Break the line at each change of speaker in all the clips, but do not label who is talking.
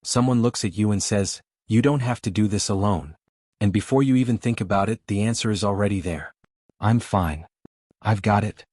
Someone looks at you and says, "You don't have to do this alone." And before you even think about it, the answer is already there. "I'm fine. I've got it.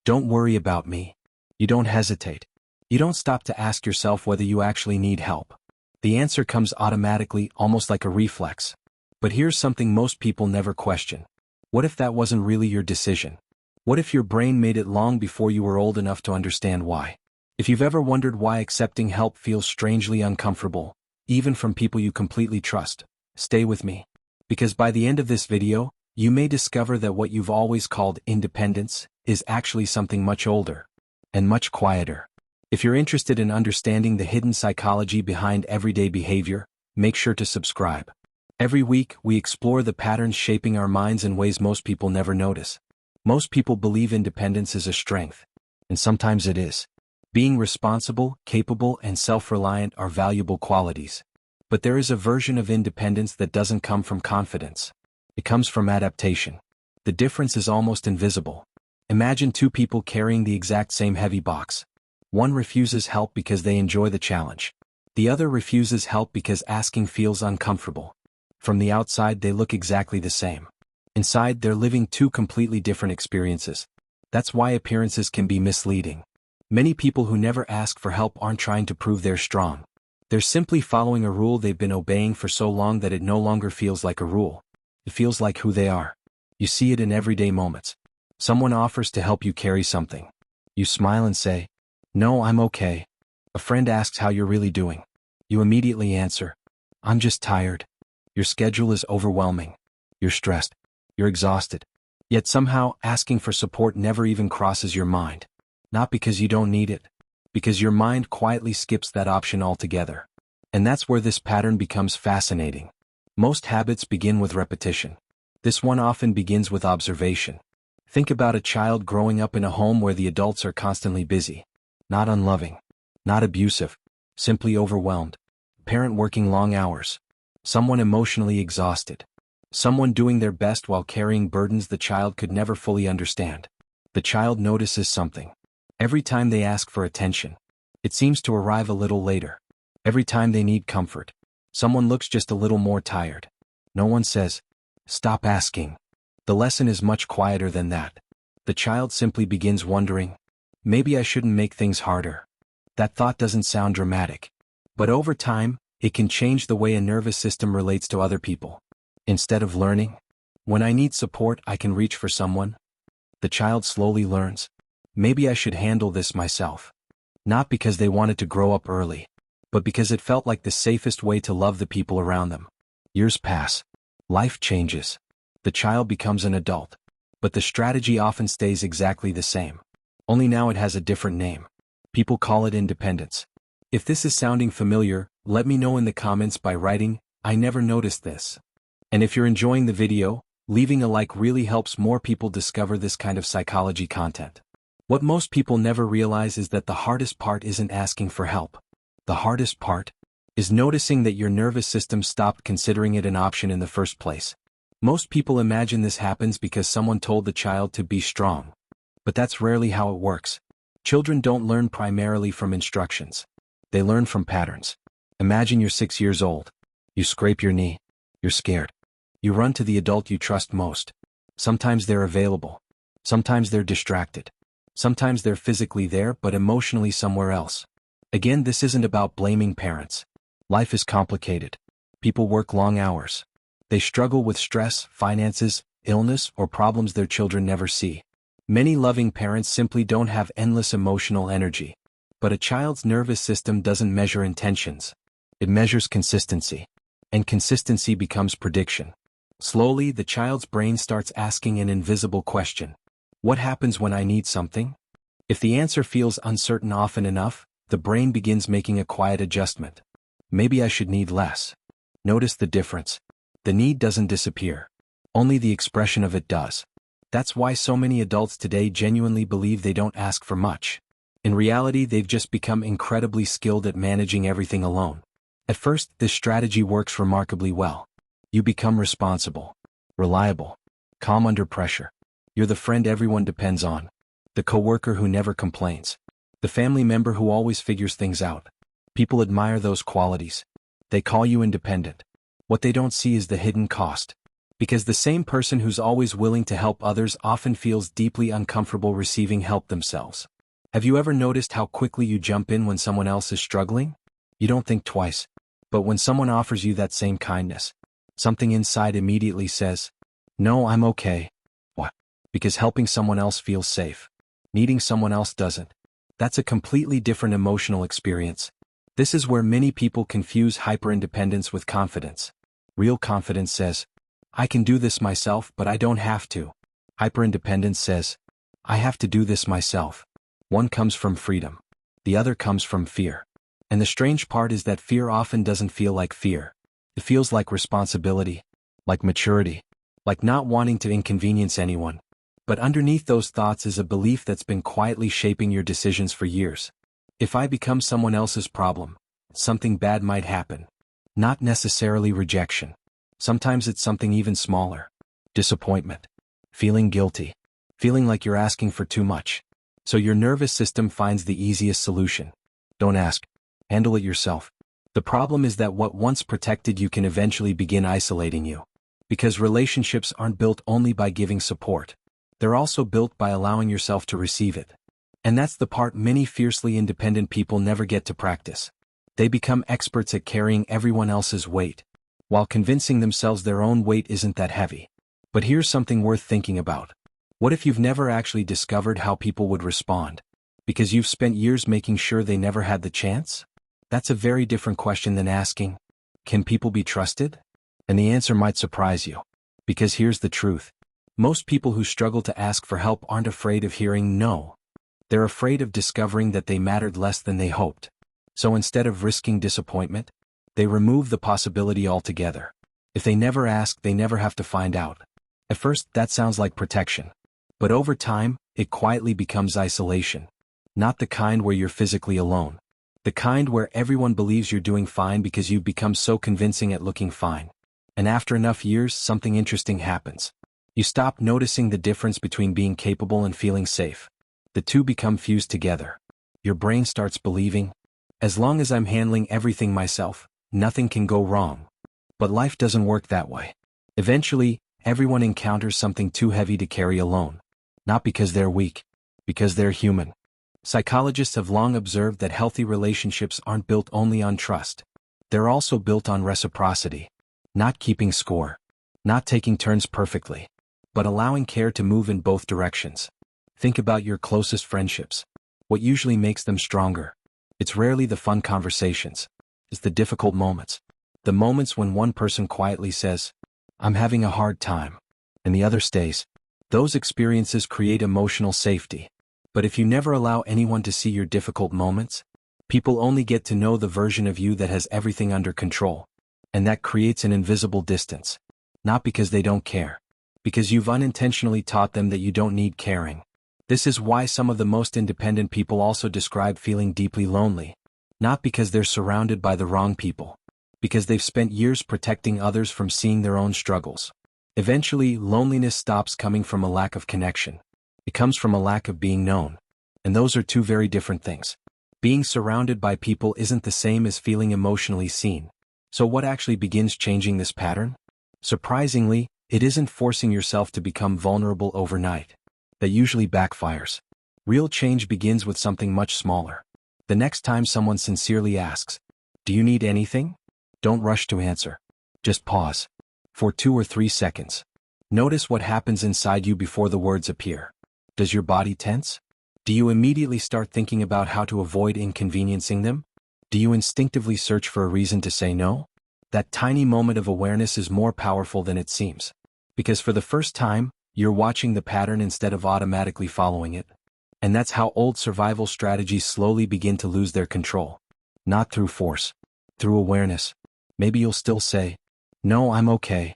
Don't worry about me." You don't hesitate. You don't stop to ask yourself whether you actually need help. The answer comes automatically, almost like a reflex. But here's something most people never question. What if that wasn't really your decision? What if your brain made it long before you were old enough to understand why? If you've ever wondered why accepting help feels strangely uncomfortable, even from people you completely trust, stay with me. Because by the end of this video, you may discover that what you've always called independence is actually something much older and much quieter. If you're interested in understanding the hidden psychology behind everyday behavior, make sure to subscribe. Every week, we explore the patterns shaping our minds in ways most people never notice. Most people believe independence is a strength, and sometimes it is. Being responsible, capable, and self-reliant are valuable qualities. But there is a version of independence that doesn't come from confidence. It comes from adaptation. The difference is almost invisible. Imagine two people carrying the exact same heavy box. One refuses help because they enjoy the challenge. The other refuses help because asking feels uncomfortable. From the outside, they look exactly the same. Inside, they're living two completely different experiences. That's why appearances can be misleading. Many people who never ask for help aren't trying to prove they're strong. They're simply following a rule they've been obeying for so long that it no longer feels like a rule. It feels like who they are. You see it in everyday moments. Someone offers to help you carry something. You smile and say, "No, I'm okay." A friend asks how you're really doing. You immediately answer, "I'm just tired." Your schedule is overwhelming. You're stressed. You're exhausted. Yet somehow, asking for support never even crosses your mind. Not because you don't need it, because your mind quietly skips that option altogether. And that's where this pattern becomes fascinating. Most habits begin with repetition. This one often begins with observation. Think about a child growing up in a home where the adults are constantly busy. Not unloving. Not abusive. Simply overwhelmed. Parent working long hours. Someone emotionally exhausted. Someone doing their best while carrying burdens the child could never fully understand. The child notices something. Every time they ask for attention, it seems to arrive a little later. Every time they need comfort, someone looks just a little more tired. No one says, "Stop asking." The lesson is much quieter than that. The child simply begins wondering, "Maybe I shouldn't make things harder." That thought doesn't sound dramatic. But over time, it can change the way a nervous system relates to other people. Instead of learning, "When I need support, I can reach for someone," the child slowly learns, "Maybe I should handle this myself." Not because they wanted to grow up early, but because it felt like the safest way to love the people around them. Years pass. Life changes. The child becomes an adult. But the strategy often stays exactly the same. Only now it has a different name. People call it independence. If this is sounding familiar, let me know in the comments by writing, "I never noticed this." And if you're enjoying the video, leaving a like really helps more people discover this kind of psychology content. What most people never realize is that the hardest part isn't asking for help. The hardest part is noticing that your nervous system stopped considering it an option in the first place. Most people imagine this happens because someone told the child to be strong. But that's rarely how it works. Children don't learn primarily from instructions. They learn from patterns. Imagine you're 6 years old. You scrape your knee. You're scared. You run to the adult you trust most. Sometimes they're available. Sometimes they're distracted. Sometimes they're physically there but emotionally somewhere else. Again, this isn't about blaming parents. Life is complicated. People work long hours. They struggle with stress, finances, illness, or problems their children never see. Many loving parents simply don't have endless emotional energy. But a child's nervous system doesn't measure intentions. It measures consistency. And consistency becomes prediction. Slowly, the child's brain starts asking an invisible question. What happens when I need something? If the answer feels uncertain often enough, the brain begins making a quiet adjustment. Maybe I should need less. Notice the difference. The need doesn't disappear. Only the expression of it does. That's why so many adults today genuinely believe they don't ask for much. In reality, they've just become incredibly skilled at managing everything alone. At first, this strategy works remarkably well. You become responsible, reliable, calm under pressure. You're the friend everyone depends on, the coworker who never complains, the family member who always figures things out. People admire those qualities, They call you independent. What they don't see is the hidden cost. Because the same person who's always willing to help others often feels deeply uncomfortable receiving help themselves. Have you ever noticed how quickly you jump in when someone else is struggling? You don't think twice. But when someone offers you that same kindness, something inside immediately says, "No, I'm okay." What? Because helping someone else feels safe. Needing someone else doesn't. That's a completely different emotional experience. This is where many people confuse hyper-independence with confidence. Real confidence says, "I can do this myself, but I don't have to." Hyper-independence says, "I have to do this myself." One comes from freedom. The other comes from fear. And the strange part is that fear often doesn't feel like fear. It feels like responsibility, like maturity, like not wanting to inconvenience anyone. But underneath those thoughts is a belief that's been quietly shaping your decisions for years. If I become someone else's problem, something bad might happen. Not necessarily rejection. Sometimes it's something even smaller. Disappointment. Feeling guilty. Feeling like you're asking for too much. So your nervous system finds the easiest solution. Don't ask. Handle it yourself. The problem is that what once protected you can eventually begin isolating you. Because relationships aren't built only by giving support. They're also built by allowing yourself to receive it. And that's the part many fiercely independent people never get to practice. They become experts at carrying everyone else's weight, while convincing themselves their own weight isn't that heavy. But here's something worth thinking about. What if you've never actually discovered how people would respond? Because you've spent years making sure they never had the chance? That's a very different question than asking, "Can people be trusted?" And the answer might surprise you. Because here's the truth. Most people who struggle to ask for help aren't afraid of hearing no. They're afraid of discovering that they mattered less than they hoped. So instead of risking disappointment, they remove the possibility altogether. If they never ask, they never have to find out. At first, that sounds like protection. But over time, it quietly becomes isolation. Not the kind where you're physically alone. The kind where everyone believes you're doing fine because you've become so convincing at looking fine. And after enough years, something interesting happens. You stop noticing the difference between being capable and feeling safe. The two become fused together. Your brain starts believing, as long as I'm handling everything myself, nothing can go wrong. But life doesn't work that way. Eventually, everyone encounters something too heavy to carry alone. Not because they're weak, because they're human. Psychologists have long observed that healthy relationships aren't built only on trust. They're also built on reciprocity. Not keeping score. Not taking turns perfectly. But allowing care to move in both directions. Think about your closest friendships. What usually makes them stronger? It's rarely the fun conversations. It's the difficult moments. The moments when one person quietly says, "I'm having a hard time," and the other stays. Those experiences create emotional safety. But if you never allow anyone to see your difficult moments, people only get to know the version of you that has everything under control. And that creates an invisible distance. Not because they don't care. Because you've unintentionally taught them that you don't need caring. This is why some of the most independent people also describe feeling deeply lonely. Not because they're surrounded by the wrong people. Because they've spent years protecting others from seeing their own struggles. Eventually, loneliness stops coming from a lack of connection. It comes from a lack of being known. And those are two very different things. Being surrounded by people isn't the same as feeling emotionally seen. So what actually begins changing this pattern? Surprisingly, it isn't forcing yourself to become vulnerable overnight. That usually backfires. Real change begins with something much smaller. The next time someone sincerely asks, "Do you need anything?" Don't rush to answer. Just pause. For 2 or 3 seconds. Notice what happens inside you before the words appear. Does your body tense? Do you immediately start thinking about how to avoid inconveniencing them? Do you instinctively search for a reason to say no? That tiny moment of awareness is more powerful than it seems. Because for the first time, you're watching the pattern instead of automatically following it. And that's how old survival strategies slowly begin to lose their control. Not through force. Through awareness. Maybe you'll still say, "No, I'm okay.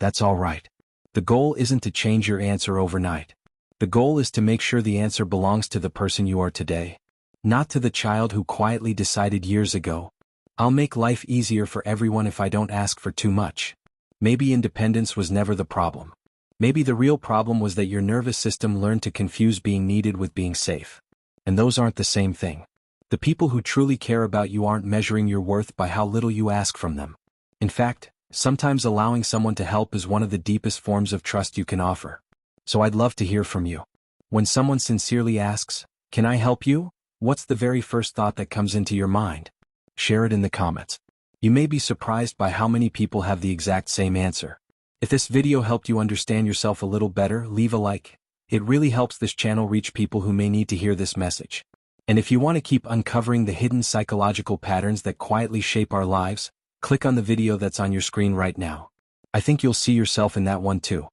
That's all right." The goal isn't to change your answer overnight. The goal is to make sure the answer belongs to the person you are today. Not to the child who quietly decided years ago, "I'll make life easier for everyone if I don't ask for too much." Maybe independence was never the problem. Maybe the real problem was that your nervous system learned to confuse being needed with being safe. And those aren't the same thing. The people who truly care about you aren't measuring your worth by how little you ask from them. In fact, sometimes allowing someone to help is one of the deepest forms of trust you can offer. So I'd love to hear from you. When someone sincerely asks, "Can I help you?" what's the very first thought that comes into your mind? Share it in the comments. You may be surprised by how many people have the exact same answer. If this video helped you understand yourself a little better, leave a like. It really helps this channel reach people who may need to hear this message. And if you want to keep uncovering the hidden psychological patterns that quietly shape our lives, click on the video that's on your screen right now. I think you'll see yourself in that one too.